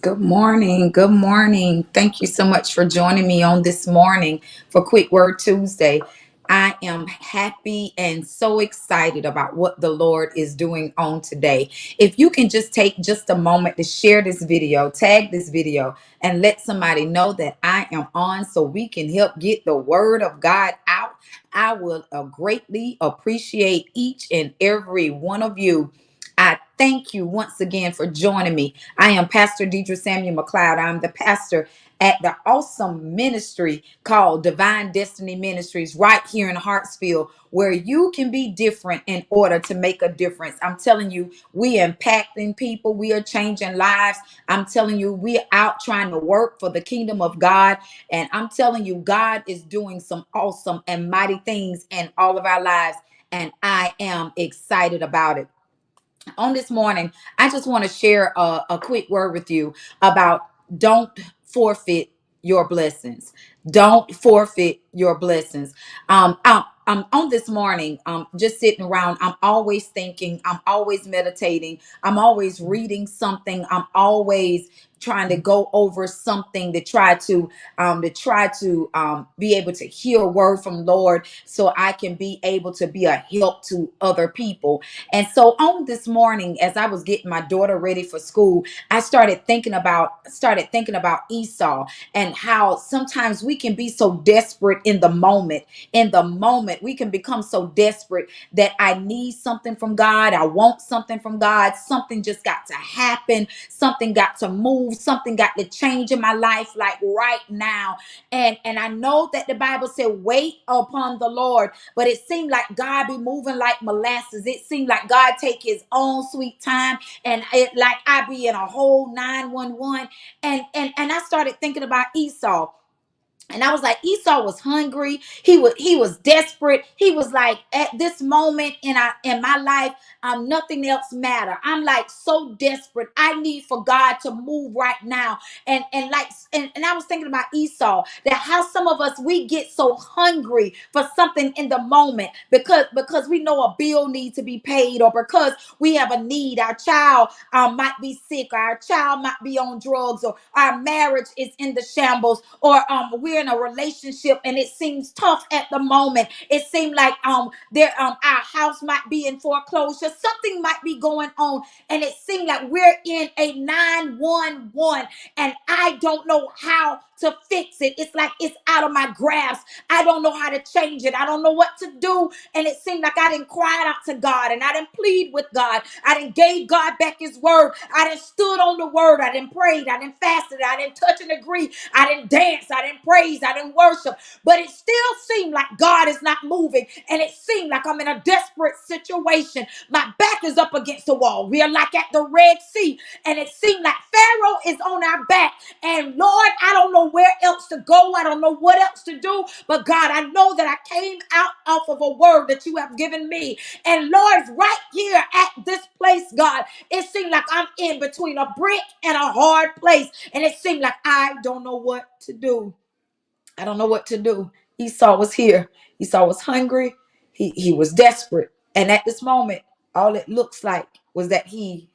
Good morning. Good morning. Thank you so much for joining me on this morning for Quick Word Tuesday. I am happy and so excited about what the Lord is doing on today. If you can just take just a moment to share this video, tag this video, and let somebody know that I am on so we can help get the word of God out, I will greatly appreciate each and every one of you. I thank you once again for joining me. I am Pastor Deidre Samuel McLeod. I'm the pastor at the awesome ministry called Divine Destiny Ministries right here in Hartsfield, where you can be different in order to make a difference. I'm telling you, we are impacting people. We are changing lives. I'm telling you, we're out trying to work for the kingdom of God. And I'm telling you, God is doing some awesome and mighty things in all of our lives. And I am excited about it. On this morning, I just want to share a quick word with you about don't forfeit your blessings. Don't forfeit your blessings. I'm on this morning, just sitting around. I'm always thinking, I'm always meditating, I'm always reading something, I'm always trying to go over something to try to be able to hear a word from Lord so I can be able to be a help to other people. And so on this morning, as I was getting my daughter ready for school, I started thinking about Esau and how sometimes we can be so desperate in the moment. In the moment, we can become so desperate that I need something from God. I want something from God. Something just got to happen. Something got to move. Something got to change in my life, like right now. And I know that the Bible said, wait upon the Lord. But it seemed like God be moving like molasses. It seemed like God take his own sweet time. And it like I be in a whole 911. And I started thinking about Esau. And I was like, Esau was hungry. He was desperate. He was like, at this moment in my life, nothing else matter. I'm like so desperate. I need for God to move right now. And I was thinking about Esau, that how some of us we get so hungry for something in the moment because we know a bill needs to be paid, or because we have a need. Our child might be sick, or our child might be on drugs, or our marriage is in the shambles, or we're in a relationship and it seems tough at the moment. It seems like our house might be in foreclosure. Something might be going on, and it seems like we're in a 911, and I don't know how to fix it. It's like it's out of my grasp. I don't know how to change it. I don't know what to do. And it seemed like I didn't cry out to God, and I didn't plead with God. I didn't gave God back his word. I didn't stood on the word. I didn't prayed. I didn't fasted. I didn't touch and agree. I didn't dance. I didn't praise. I didn't worship. But it still seemed like God is not moving. And it seemed like I'm in a desperate situation. My back is up against the wall. We are like at the Red Sea. And it seemed like Pharaoh is on our back. And Lord, I don't know where else to go. I don't know what else to do. But God, I know that I came out off of a word that you have given me. And Lord, right here at this place, God, it seemed like I'm in between a brick and a hard place. And it seemed like I don't know what to do. I don't know what to do. Esau was here. Esau was hungry. He was desperate. And at this moment, all it looks like was that he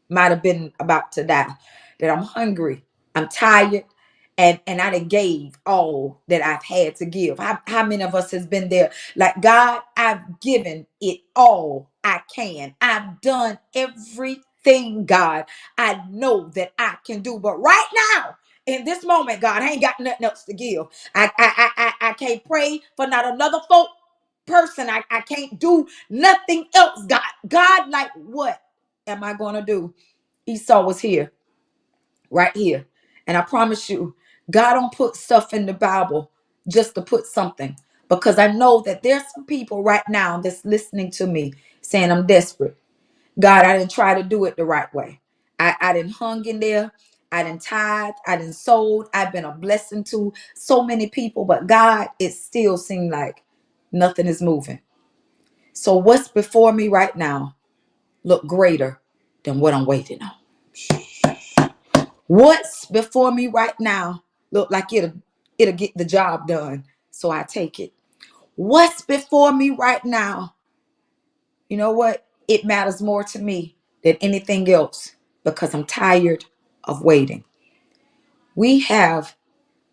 might have been about to die. That I'm hungry. I'm tired. And I done gave all that I've had to give. How many of us has been there? Like, God, I've given it all I can. I've done everything, God, I know that I can do. But right now, in this moment, God, I ain't got nothing else to give. I can't pray for not another person. I can't do nothing else, God. God, like, what am I going to do? Esau was here, right here. And I promise you, God don't put stuff in the Bible just to put something. Because I know that there's some people right now that's listening to me saying, I'm desperate. God, I didn't try to do it the right way. I didn't hung in there. I didn't tithe. I didn't sold. I've been a blessing to so many people. But God, it still seemed like nothing is moving. So what's before me right now look greater than what I'm waiting on. What's before me right now look like it'll get the job done. So I take it. What's before me right now, you know what? It matters more to me than anything else because I'm tired of waiting. We have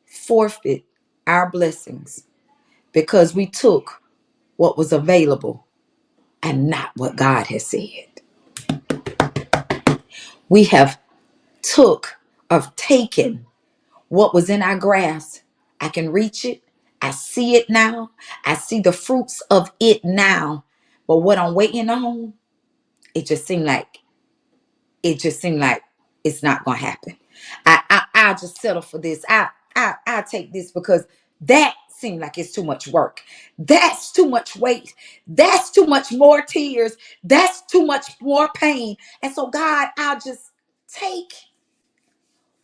forfeit our blessings because we took what was available and not what God has said. We have took of taken what was in our grasp. I can reach it. I see it now. I see the fruits of it now. But what I'm waiting on, it just seemed like it's not gonna happen. I'll just settle for this. I take this because that seemed like it's too much work. That's too much weight. That's too much more tears. That's too much more pain. And so God, I'll just take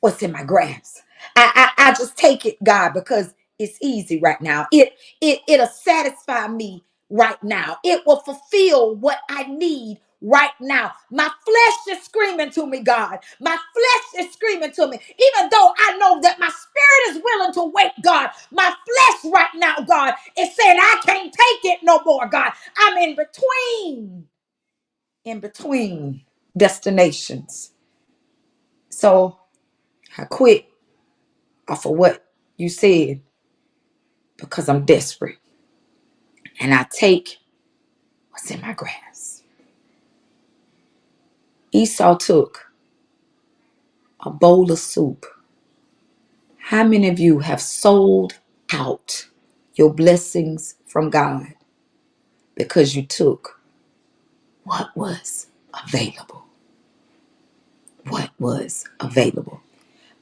what's in my grasp. I just take it, God, because it's easy right now. It'll satisfy me right now. It will fulfill what I need right now. My flesh is screaming to me, God. My flesh is screaming to me. Even though I know that my spirit is willing to wait, God, my flesh right now, God, is saying I can't take it no more, God. I'm in between destinations. So I quit off of what you said because I'm desperate. And I take what's in my grasp. Esau took a bowl of soup. How many of you have sold out your blessings from God because you took what was available? What was available?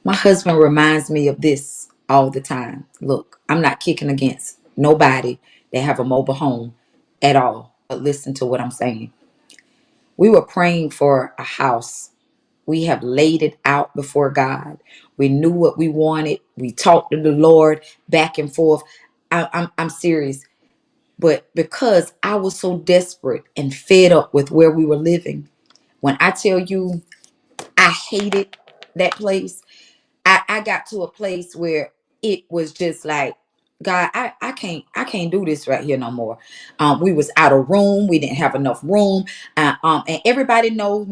My husband reminds me of this all the time. Look, I'm not kicking against nobody that have a mobile home at all. But listen to what I'm saying. We were praying for a house. We have laid it out before God. We knew what we wanted. We talked to the Lord back and forth. I'm serious. But because I was so desperate and fed up with where we were living, when I tell you I hated that place, I got to a place where it was just like, God, I can't do this right here no more. We was out of room. We didn't have enough room. And everybody know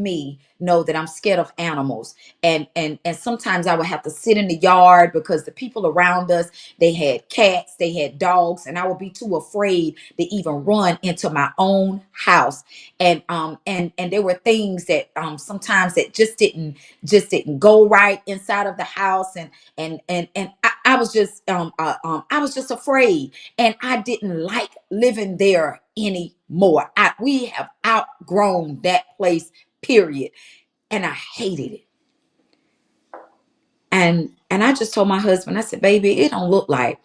that I'm scared of animals. And sometimes I would have to sit in the yard because the people around us, they had cats, they had dogs, and I would be too afraid to even run into my own house. And there were things that sometimes that just didn't go right inside of the house, and I was just I was just afraid, and I didn't like living there anymore. We have outgrown that place, period, and I hated it. And I just told my husband, I said, baby, it don't look like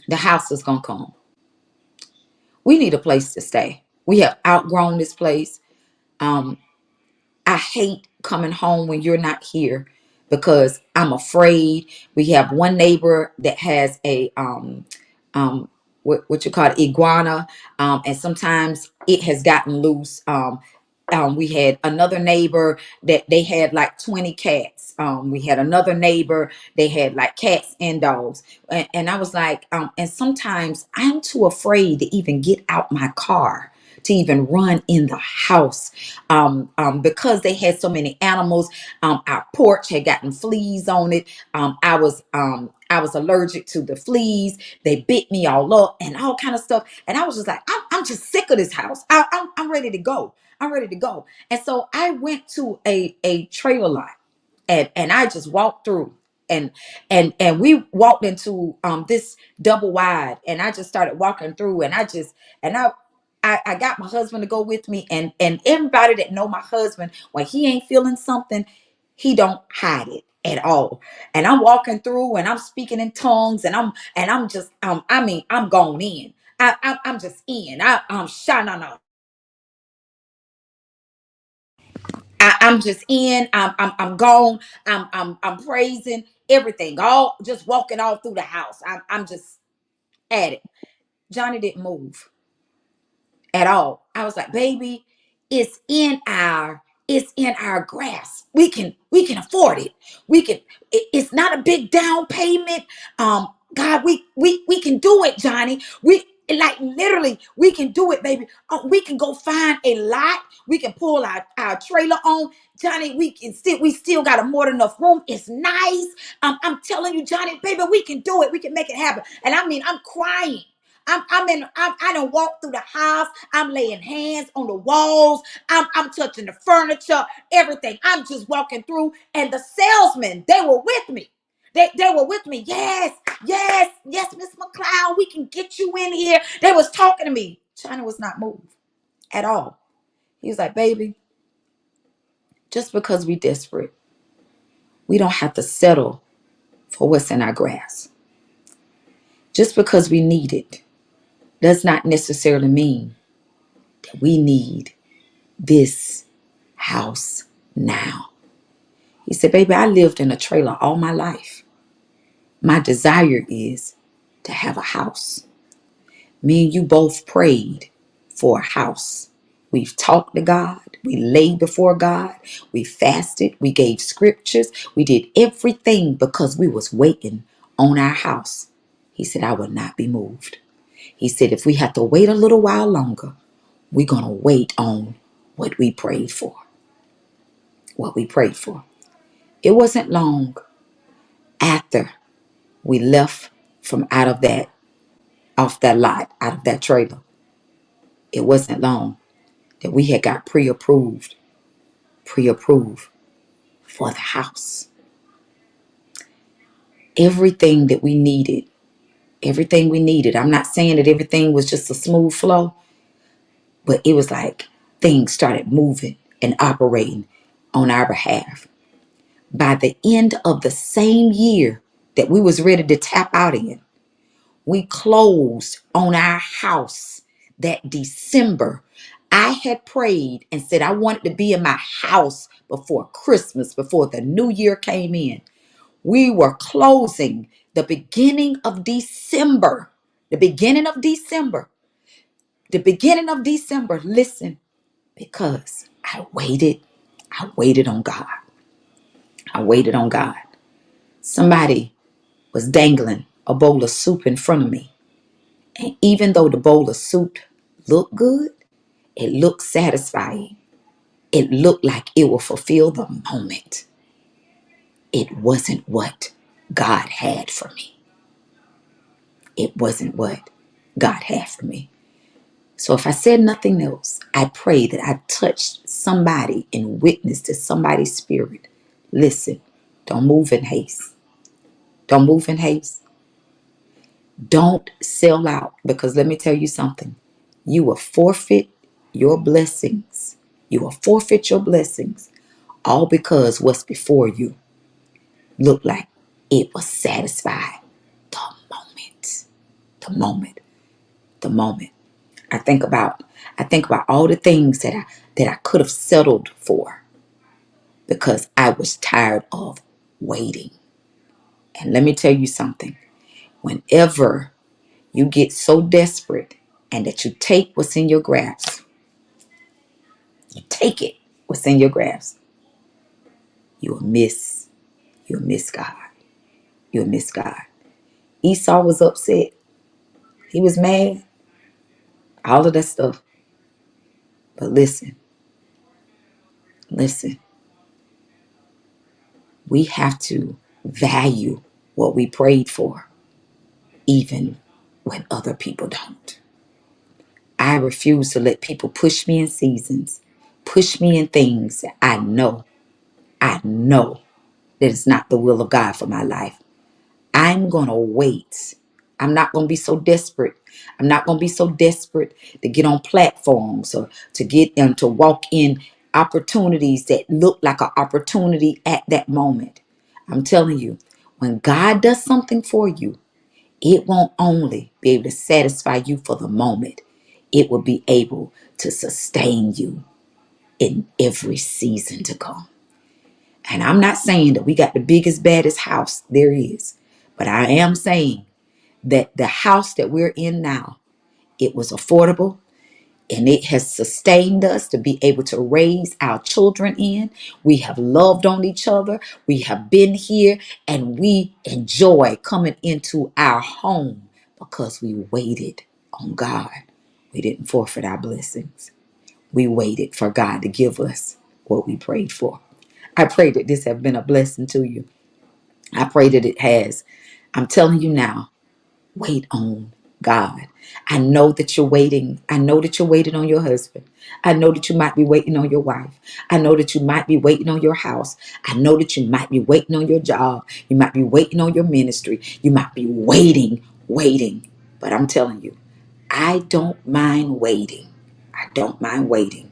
the house is gonna come. We need a place to stay. We have outgrown this place. Um, I hate coming home when you're not here because I'm afraid. We have one neighbor that has a what you call it, iguana, and sometimes it has gotten loose. We had another neighbor that they had like 20 cats. We had another neighbor, they had like cats and dogs. And I was like, and sometimes I'm too afraid to even get out my car to even run in the house, because they had so many animals. Our porch had gotten fleas on it. I was allergic to the fleas. They bit me all up and all kind of stuff. And I was just like, I'm just sick of this house. I'm ready to go. I'm ready to go. And so I went to a trailer lot, and I just walked through, and we walked into this double wide, and I just started walking through, and I got my husband to go with me, and everybody that know my husband, when he ain't feeling something, he don't hide it at all. And I'm walking through, and I'm speaking in tongues, and I'm just I'm going in. I'm just in. I'm shanana. I'm just in. I'm gone. I'm praising everything. All just walking all through the house. I'm just at it. Johnny didn't move at all. I was like, baby, it's in our grasp. We can afford it. It's not a big down payment. God, we can do it, Johnny. We like literally we can do it, baby. We can go find a lot. We can pull our trailer on. Johnny, we still got a more than enough room. It's nice. I'm telling you, Johnny, baby, we can do it. We can make it happen. And I mean, I'm crying. I don't walk through the house. I'm laying hands on the walls. I'm touching the furniture, everything. I'm just walking through. And the salesmen, they were with me. They were with me. Yes, yes, yes, Miss McLeod, we can get you in here. They was talking to me. China was not moved at all. He was like, baby, just because we desperate, we don't have to settle for what's in our grasp. Just because we need it does not necessarily mean that we need this house now. He said, baby, I lived in a trailer all my life. My desire is to have a house. Me and you both prayed for a house. We've talked to God. We laid before God. We fasted. We gave scriptures. We did everything because we was waiting on our house. He said, I will not be moved. He said, if we have to wait a little while longer, we're going to wait on what we prayed for. What we prayed for. It wasn't long after we left from off that lot, out of that trailer. It wasn't long that we had got pre-approved for the house. Everything that we needed, everything we needed. I'm not saying that everything was just a smooth flow, but it was like things started moving and operating on our behalf. By the end of the same year that we was ready to tap out in, we closed on our house that December. I had prayed and said I wanted to be in my house before Christmas, before the new year came in. We were closing the beginning of December. The beginning of December. The beginning of December. Listen, because I waited. I waited on God. I waited on God. Somebody was dangling a bowl of soup in front of me. And even though the bowl of soup looked good, it looked satisfying. It looked like it will fulfill the moment. It wasn't what God had for me. It wasn't what God had for me. So if I said nothing else, I pray that I touched somebody and witnessed to somebody's spirit. Listen, don't move in haste. Don't move in haste. Don't sell out, because let me tell you something. You will forfeit your blessings. You will forfeit your blessings all because what's before you looked like it was satisfied the moment. The moment. The moment. I think about all the things that I could have settled for because I was tired of waiting. And let me tell you something. Whenever you get so desperate and that you take what's in your grasp, you take it what's in your grasp, you'll miss God. You'll miss God. Esau was upset. He was mad. All of that stuff. But listen. We have to value what we prayed for, even when other people don't. I refuse to let people push me in seasons, push me in things that I know that it's not the will of God for my life. I'm going to wait. I'm not going to be so desperate. I'm not going to be so desperate to get on platforms or to get them to walk in opportunities that look like an opportunity at that moment. I'm telling you, when God does something for you, it won't only be able to satisfy you for the moment. It will be able to sustain you in every season to come. And I'm not saying that we got the biggest, baddest house there is, but I am saying that the house that we're in now, it was affordable and it has sustained us to be able to raise our children in. We have loved on each other. We have been here and we enjoy coming into our home because we waited on God. We didn't forfeit our blessings. we waited for God to give us what we prayed for. I pray that this have been a blessing to you. I pray that it has. I'm telling you now, wait on God. I know that you're waiting. I know that you're waiting on your husband. I know that you might be waiting on your wife. I know that you might be waiting on your house. I know that you might be waiting on your job. You might be waiting on your ministry. You might be waiting. But I'm telling you, I don't mind waiting. I don't mind waiting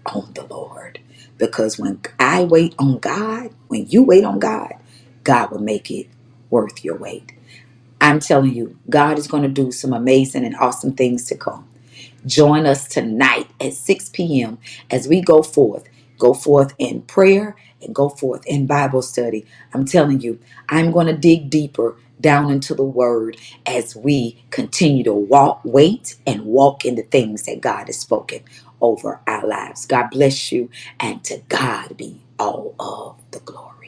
on the Lord. Because when I wait on God, when you wait on God, God will make it worth your wait. I'm telling you, God is going to do some amazing and awesome things to come. Join us tonight at 6 p.m. as we go forth. Go forth in prayer and go forth in Bible study. I'm telling you, I'm going to dig deeper down into the word as we continue to wait and walk in the things that God has spoken over our lives. God bless you, and to God be all of the glory.